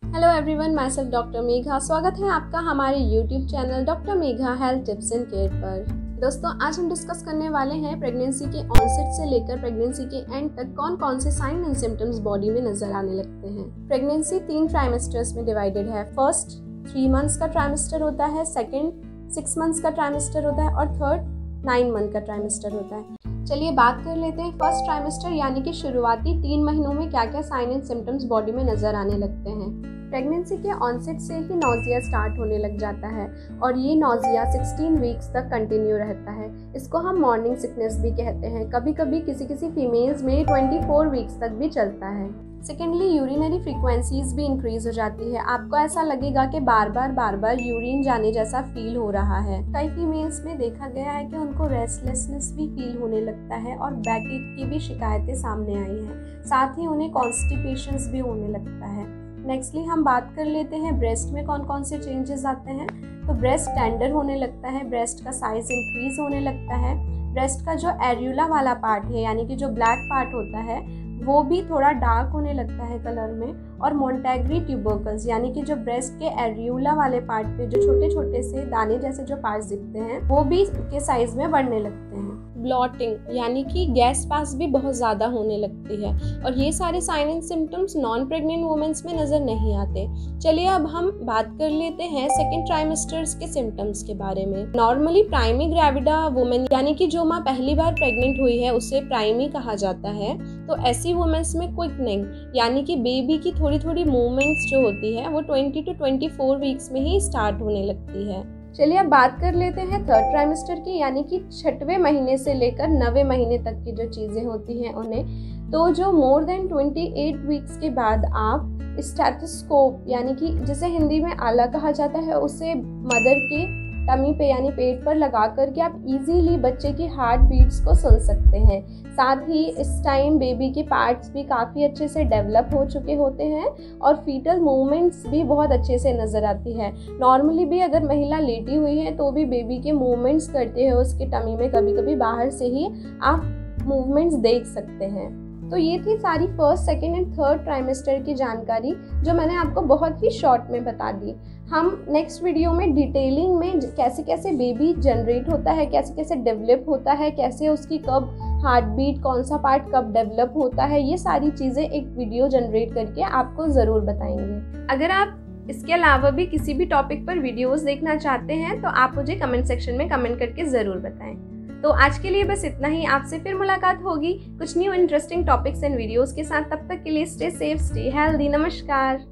Hello everyone, my self doctor Megha. स्वागत है आपका हमारे YouTube channel doctor Megha health tips and care पर। दोस्तों, आज हम डिस्कस करने वाले हैं प्रेगनेंसी के ऑनसेट से लेकर प्रेगनेंसी के एंड तक कौन कौन से साइन एंड सिम्टम्स बॉडी में नजर आने लगते हैं। प्रेगनेंसी 3 ट्राइमेस्टर्स में डिवाइडेड है। फर्स्ट 3 मंथ्स का ट्राइमेस्टर होता है, सेकेंड 6 मंथ्स का ट्राइमेस्टर होता है और थर्ड 9 मंथ का ट्राइमेस्टर होता है। चलिए बात कर लेते हैं फर्स्ट ट्राइमेस्टर यानी कि शुरुआती 3 महीनों में क्या क्या साइन एंड सिम्टम्स बॉडी में नजर आने लगते हैं। प्रेगनेंसी के ऑनसेट से ही नौजिया स्टार्ट होने लग जाता है और ये नौजिया 16 वीक्स तक कंटिन्यू रहता है। इसको हम मॉर्निंग सिकनेस भी कहते हैं। कभी कभी किसी फीमेल्स में 24 वीक्स तक भी चलता है। सेकेंडली, यूरिनरी फ्रीक्वेंसीज भी इंक्रीज हो जाती है। आपको ऐसा लगेगा कि बार बार यूरिन जाने जैसा फील हो रहा है। कई फीमेल्स में देखा गया है कि उनको रेस्टलेसनेस भी फील होने लगता है और बैकएक की भी शिकायतें सामने आई हैं। साथ ही उन्हें कॉन्स्टिपेशंस भी होने लगता है। नेक्स्टली हम बात कर लेते हैं ब्रेस्ट में कौन कौन से चेंजेस आते हैं। तो ब्रेस्ट टेंडर होने लगता है, ब्रेस्ट का साइज इंक्रीज होने लगता है, ब्रेस्ट का जो एरियोला वाला पार्ट है यानी कि जो ब्लैक पार्ट होता है वो भी थोड़ा डार्क होने लगता है कलर में, और मोन्टेगरी ट्यूबरकल्स यानी कि जो ब्रेस्ट के एरियोला वाले पार्ट पे जो छोटे छोटे से दाने जैसे जो पार्ट्स दिखते हैं वो भी के साइज में बढ़ने लगते हैं। ब्लॉटिंग यानी कि गैस पास भी बहुत ज़्यादा होने लगती है और ये सारे sign and symptoms non pregnant womens में नज़र नहीं आते। चलिए अब हम बात कर लेते हैं सेकेंड ट्राइमेस्टर्स के सिम्टम्स के बारे में। नॉर्मली प्राइमी ग्रेविडा वुमेन यानी कि जो माँ पहली बार प्रेग्नेंट हुई है उसे प्राइमी कहा जाता है। तो ऐसी वुमेन्स में क्विकनिंग यानी कि बेबी की थोड़ी थोड़ी मूवमेंट्स जो होती है वो 20 to 24 वीक्स में ही स्टार्ट होने लगती है। चलिए अब बात कर लेते हैं थर्ड ट्राइमेस्टर की यानी कि 6वें महीने से लेकर 9वें महीने तक की जो चीज़ें होती हैं उन्हें। तो जो मोर देन 28 वीक्स के बाद आप स्टेथोस्कोप यानी कि जिसे हिंदी में आला कहा जाता है उसे मदर के टमी पे यानी पेट पर लगा करके आप इजीली बच्चे की हार्ट बीट्स को सुन सकते हैं। साथ ही इस टाइम बेबी के पार्ट्स भी काफ़ी अच्छे से डेवलप हो चुके होते हैं और फीटल मूवमेंट्स भी बहुत अच्छे से नज़र आती है। नॉर्मली भी अगर महिला लेटी हुई है तो भी बेबी के मूवमेंट्स करते हैं उसके टमी में, कभी कभी बाहर से ही आप मूवमेंट्स देख सकते हैं। तो ये थी सारी first, second and third trimester की जानकारी जो मैंने आपको बहुत ही शॉर्ट में बता दी। हम नेक्स्ट वीडियो में डिटेलिंग में कैसे कैसे बेबी जनरेट होता है, कैसे कैसे डेवलप होता है, कैसे उसकी कब हार्ट बीट, कौन सा पार्ट कब डेवलप होता है, ये सारी चीज़ें एक वीडियो जनरेट करके आपको ज़रूर बताएंगे। अगर आप इसके अलावा भी किसी भी टॉपिक पर वीडियोस देखना चाहते हैं तो आप मुझे कमेंट सेक्शन में कमेंट करके ज़रूर बताएं। तो आज के लिए बस इतना ही। आपसे फिर मुलाकात होगी कुछ new interesting topics and videos के साथ। तब तक के लिए स्टे सेफ, स्टे हेल्दी। नमस्कार।